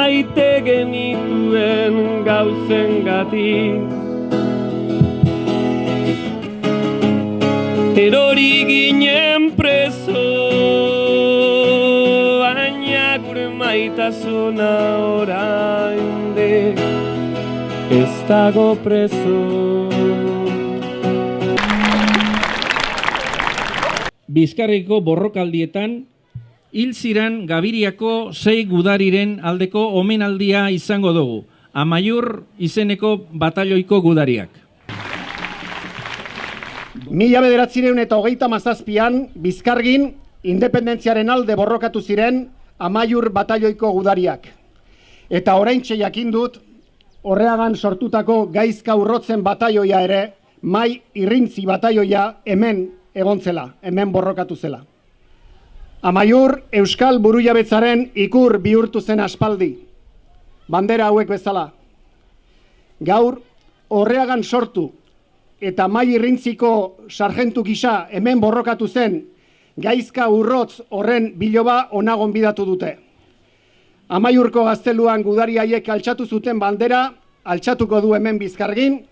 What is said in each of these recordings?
maite genituen gauzengatik. Erori ginen preso, baina gure maitasuna oraindik ez dago preso. Bizkarriko borrokaldietan, hil ziren Gabiriako 6 gudariren aldeko omenaldia izango dugu, Amaiur izeneko batalioiko gudariak. 1937an Bizkargin independentziaren alde borrokatu ziren Amaiur batalioiko gudariak. Eta oraintxe jakin dut, Orreagan sortutako Gaizka Urrotzen batalioia ere, Mai Irrintzi batalioia hemen egontzela, hemen borrokatu zela. Amaiur Euskal Burujabetzaren ikur bihurtu zen aspaldi, bandera hauek bezala. Gaur, Orreagan sortu eta Mai Irrintziko sarjentu gisa hemen borrokatu zen Gaizka Urrotz horren biloba ona gonbidatu dute. Amaiurko gazteluan gudari haiek altxatu zuten bandera, altxatuko du hemen Bizkargin,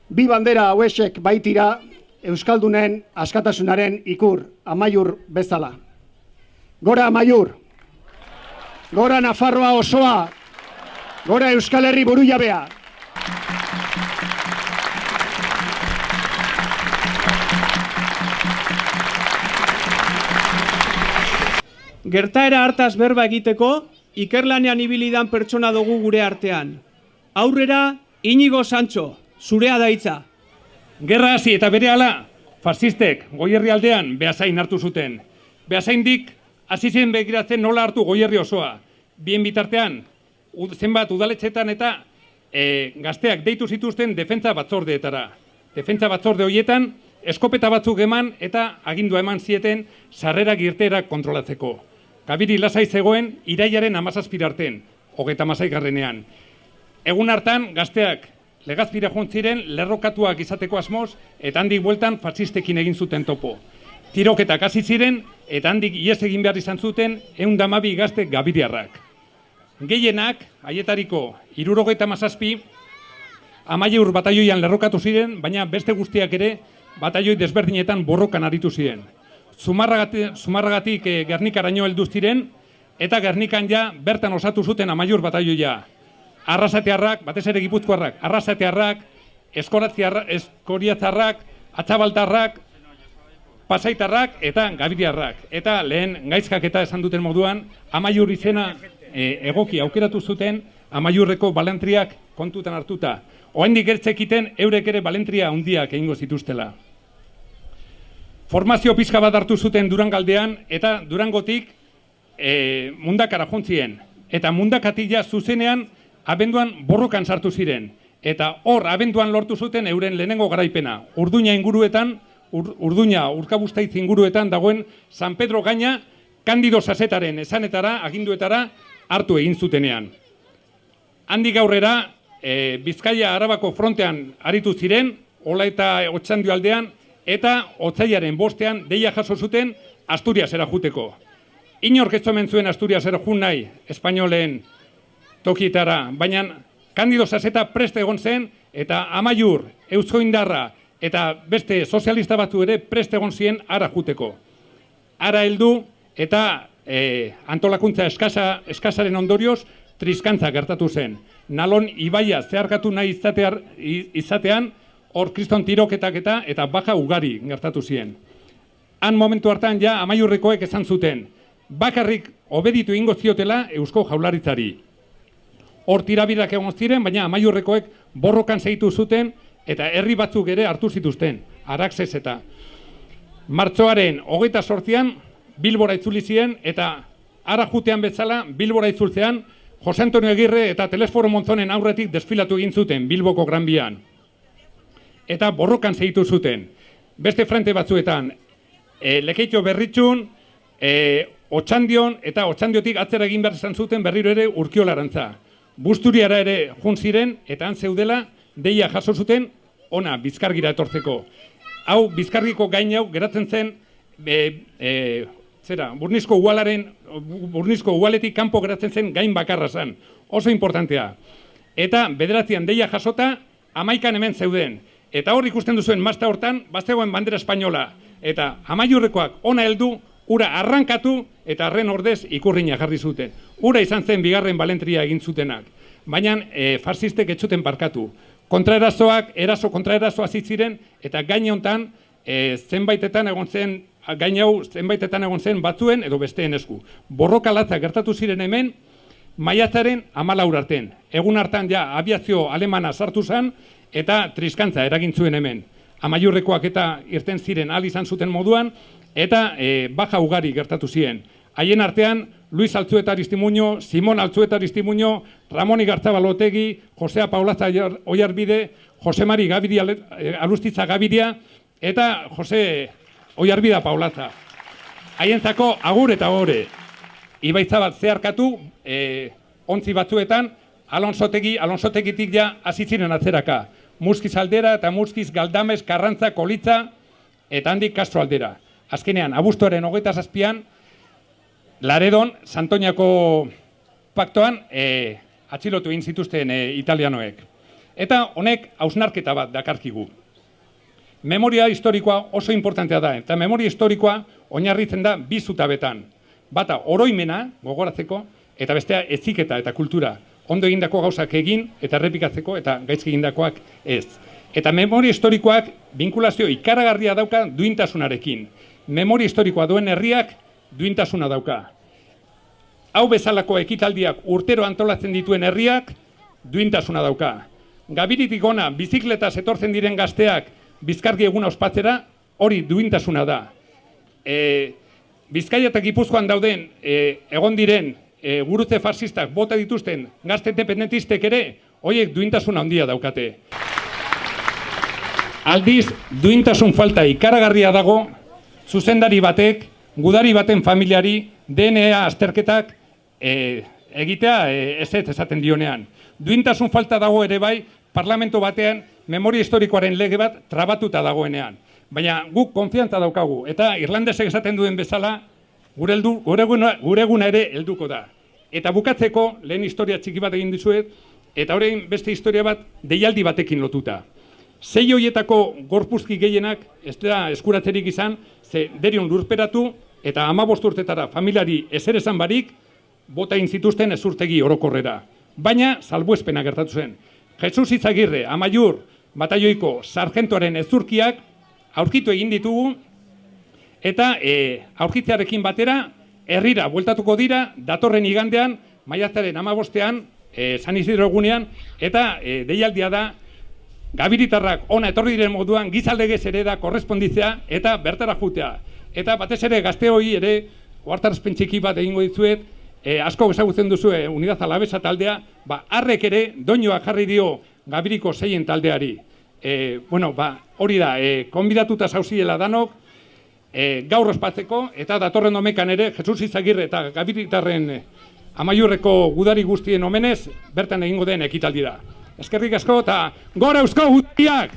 bi bandera hauesek baitira Euskaldunen askatasunaren ikur, Amaiur bezala. Gora Amaiur, gora Nafarroa osoa, gora Euskal Herri burujabea. Gertaera hartaz berba egiteko, ikerlanean ibilidan pertsona dugu gure artean. Aurrera, Inigo Sancho, zurea da hitza. Gerra hasi eta berehala, fasistek Goierri aldean Beasain hartu zuten. Beasaindik hasi zen begiratzen nola hartu Goierri osoa. Bien bitartean, zenbat udaletxetan eta gazteak deitu zituzten defentsa batzordeetara. Defentsa batzorde horietan, eskopeta batzuk eman eta agindua eman zieten sarrerak irteerak kontrolatzeko. Gabiri lasai zegoen irailaren 17 arten, 36garrenean. Egun hartan, gazteak Legazpira joan ziren lerrokatuak izateko asmoz eta handik bueltan fascistekin egin zuten topo. Tiroketak hasi ziren eta handik ihes egin behar izan zuten 112 gazte gabiriarrak. Gehienak, haietariko 77 Amaiur batalioian lerrokatu ziren, baina beste guztiak ere batalioi desberdinetan borrokan aritu ziren. Zumarragatik Gernikaraino heldu ziren eta Gernikan ja bertan osatu zuten Amaiur batalioia. Arrasatearrak, batez ere Gipuzkoarrak, Arrasatearrak, Eskoriatzarrak, Atzabaltarrak, Pasaitarrak eta Gabiriarrak. Eta lehen gaizkak eta esan duten moduan, Amaiur izena egoki aukeratu zuten Amaiurreko balentriak kontutan hartuta. Oraindik gertzekiten eurek ere balentria handiak egingo zituztela. Formazio pixka bat hartu zuten Durangaldean eta Durangotik Mundakara jontzien. Eta Mundakatik zuzenean abenduan borrokan sartu ziren, eta hor abenduan lortu zuten euren lehenengo garaipena. Urduña inguruetan, Urduña Urkabustaitz inguruetan dagoen San Pedro gaina Kandido Sasetaren esanetara, aginduetara hartu egin zutenean. Handik aurrera, Bizkaia Arabako frontean aritu ziren, Ola eta Otxandio aldean, eta Otsailaren 5ean deia jaso zuten Asturiasera juteko. Inork ez omen zuen Asturiasera jun nahi, espainolen tokietara, baina Kandido Saseta preste egon zen, eta Amaiur, Eusko Indarra, eta beste sozialista batzu ere preste egon ziren ara juteko. Ara heldu, eta antolakuntza eskasaren ondorioz, triskantza gertatu zen. Nalon ibaia zeharkatu nahi izatean, hor kriston tiroketak eta baja ugari gertatu ziren. Han momentu hartan ja Amaiurrekoek esan zuten, bakarrik obeditu ingo ziotela Eusko Jaurlaritzari. Hor tirabirak egon ziren, baina Amaiurrekoek borrokan segitu zuten eta herri batzuk ere hartu zituzten, Araxes eta. Martxoaren 28an Bilbora itzuli ziren eta ara jutean bezala Bilbora itzultzean Jose Antonio Agirre eta Telesforo Monzonen aurretik desfilatu egin zuten Bilboko Gran Bian. Eta borrokan segitu zuten. Beste frente batzuetan, Lekeitio Berritxun, Otxandion eta Otxandiotik atzera egin behar izan zuten berriro ere Urkiolarantza. Busturiara ere jun ziren eta han zeudela deia jaso zuten ona Bizkargira etortzeko. Hau Bizkargiko gain hau geratzen zen Burnizko uhalaren Burnizko ualetik kanpo geratzen zen gain bakarra zen. Oso importantea. Eta bederatzian deia jasota, 11 hemen zeuden. Eta hor ikusten duzuen mazta hortan, bazegoen bandera espainola. Eta Amaiurrekoak ona heldu, ura arrankatu eta harren ordez ikurrina jarri zuten. Ura izan zen bigarren balentria egin zutenak. Baina farsistek etxuten barkatu. Kontraerazoa ziren eta gaine hontan zenbaitetan egon zen batzuen edo besteen esku. Borroka latza gertatu ziren hemen, maiatzaren 14 artean. Egun hartan ja abiazio alemana sartu zen eta triskantza eragin zuen hemen. Amaiurrekoak eta irten ziren ahal izan zuten moduan eta baja ugari gertatu ziren. Haien artean, Luis Altzueta Aristimuño, Simon Altzueta Aristimuño, Ramon Igartzabal Otegi, Josea Paulaza Oiarbide, Jose Mari Alustitza Gabiria eta Jose Oiarbida Paulaza. Haientzako agur eta gore. Ibaitzabal zeharkatu, ontzi batzuetan, Alonsotegitik ja hasi ziren atzeraka. Muskiz aldera eta Muskiz Galdames, Karrantza, Kolitza eta handik Castro aldera. Azkenean, abuztuaren 27an, Laredon, Santoñako paktoan atxilotu egin zituzten italianoek. Eta honek hausnarketa bat dakarkigu. Memoria historikoa oso importantea da, eta memoria historikoa oinarritzen da bi zutabetan. Bata oroimena gogoratzeko, eta bestea heziketa eta kultura. Ondo egindako gauzak egin eta errepikatzeko eta gaizki egindakoak ez. Eta memoria historikoak binkulazio ikaragarria dauka duintasunarekin. Memoria historikoa duen herriak duintasuna dauka. Hau bezalako ekitaldiak urtero antolatzen dituen herriak duintasuna dauka. Gabiritik ona bizikletaz etortzen diren gazteak Bizkargi eguna ospatzera, hori duintasuna da. Bizkaia eta Gipuzkoan dauden egon diren gurutze farsistak bota dituzten gazte independentistek ere, horiek duintasuna handia daukate. Aldiz, duintasun falta ikaragarria dago, zuzendari batek, gudari baten familiari, DNA azterketak egitea ezetz esaten dionean. Duintasun falta dago ere bai, parlamento batean memoria historikoaren lege bat trabatuta dagoenean. Baina guk konfiantza daukagu, eta irlandesek esaten duen bezala, gure eguna ere helduko da. Eta bukatzeko, lehen historia txiki bat egin dizuet, eta orain beste historia bat deialdi batekin lotuta. 6 horietako gorpuzki gehienak ez da eskuratzerik izan, ze derion lurperatu eta 15 urtetara familiari ezer esan barik, bota egin zituzten ezurtegi orokorrera. Baina salbuespena gertatu zen. Jesus Izagirre, Amaiur, batalloiko sargentoaren ezurkiak aurkitu egin ditugu, eta aurkitzearekin batera, herrira bueltatuko dira, datorren igandean, maiatzaren 15ean, San Isidro egunean, eta deialdia da, Gabiritarrak ona etorri diren moduan, gizaldegez ere da korresponditzea, eta bertara jutea. Eta batez ere gazteoi ere, ohartarazpen txiki bat egingo dizuet, asko ezagutzen duzue Unidad Alavesa taldea, harrek ere doinoak jarri dio Gabiriko 6 taldeari. Hori da, konbidatuta zauziela danok, gaur ospatzeko, eta datorren omekan ere, Jesus Izagirre eta Gabiritarren Amaiurreko gudari guztien omenez, bertan egingo den ekitaldi da. Eskerrik asko eta gora eusko gudariak!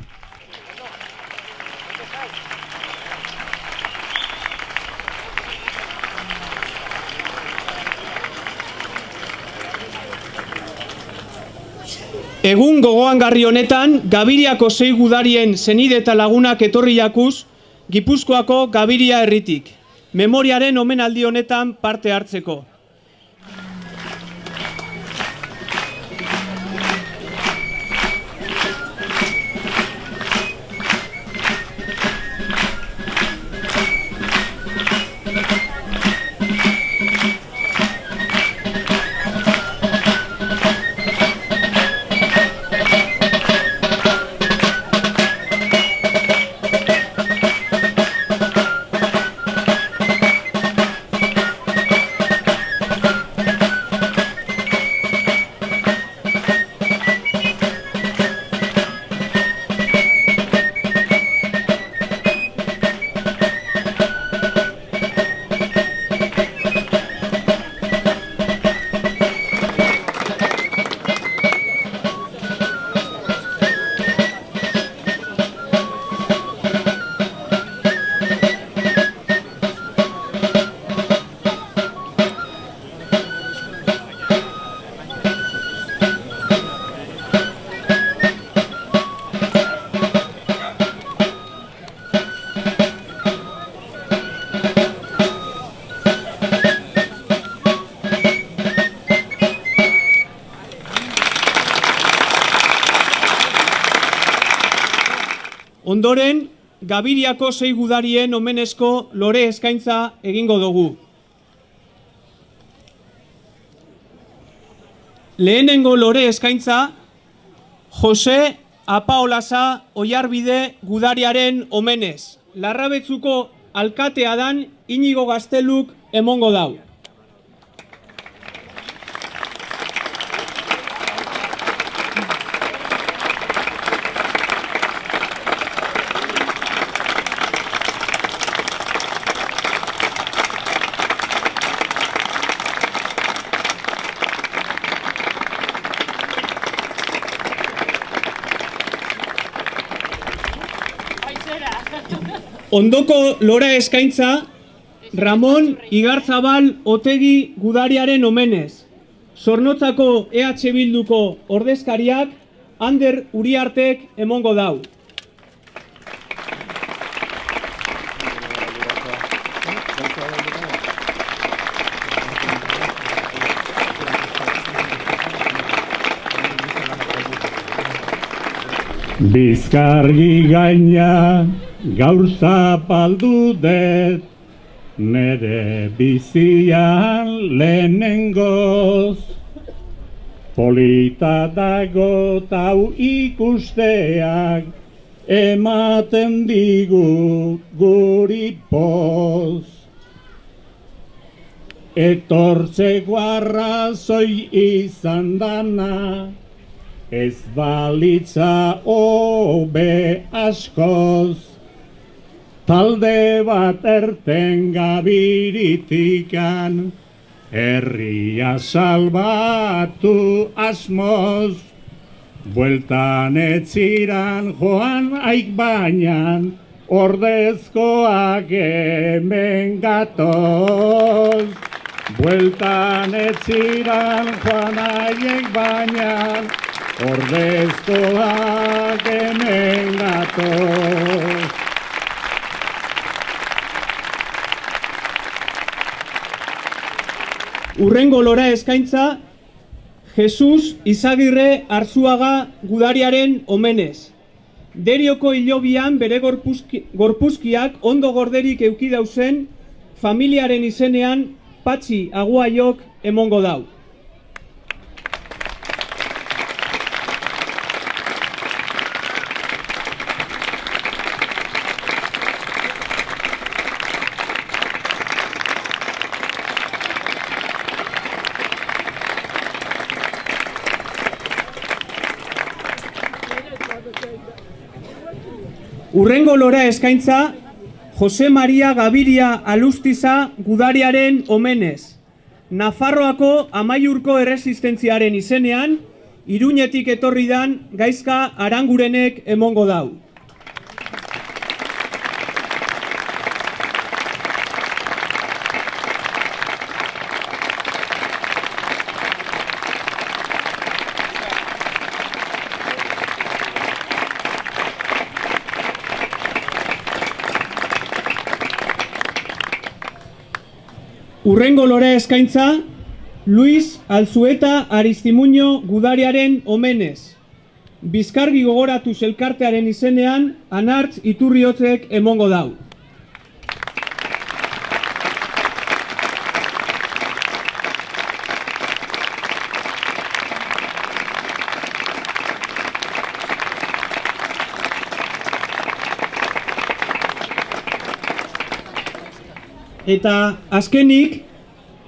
Egun gogoangarri honetan, Gabiriako 6 gudarien senide eta lagunak etorri jakuz, Gipuzkoako Gabiria herritik, memoriaren omenaldi honetan parte hartzeko. Ondoren, Gabiriako 6 gudarien omenezko lore eskaintza egingo dugu. Lehenengo lore eskaintza, Jose Apaolaza Oiarbide gudariaren omenez. Larrabetzuko alkatea dan Inigo Gazteluk emongo dau. Ondoko lora eskaintza, Ramon Igarzabal Otegi gudariaren omenez. Zornotzako EH Bilduko ordezkariak Ander Uriartek emongo dau. Bizkargi gaina gaur zapaldu dut, nere bizian lehenengoz. Polita dago tau ikusteak, ematen digu guri poz. Etortzeko arrazoi izan dana, ez balitza hobe askoz. Talde bat erten Gabiritikan, herria salbatu asmoz. Bueltan etziran joan aik bainan, ordezkoak hemen gatoz. Bueltan etziran joan aik bainan, ordezkoak hemen gatoz. Urrengo lora eskaintza, Jesus Izagirre Arzuaga gudariaren omenez. Derioko hilobian bere gorpuzkiak ondo gorderik euki dauzen, familiaren izenean Patxi Aguaiok emongo dau. Urrengo lora eskaintza, Jose Maria Gabiria Alustiza gudariaren omenez. Nafarroako Amaiurko erresistentziaren izenean, Iruñetik etorri dan Gaizka Arangurenek emongo dau. Urrengo lora eskaintza, Luis Alzueta Aristimuño gudariaren omenez. Bizkargi gogoratuz elkartearen izenean, Anartz Iturriotzek emongo dau. Eta azkenik,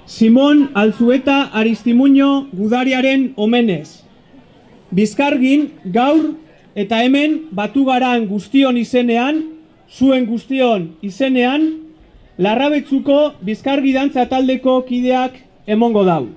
Simon Alzueta Aristimuño gudariaren omenez. Bizkargin gaur eta hemen batu garan guztion izenean, zuen guztion izenean, Larrabetzuko Bizkargi dantza taldeko kideak emongo dau.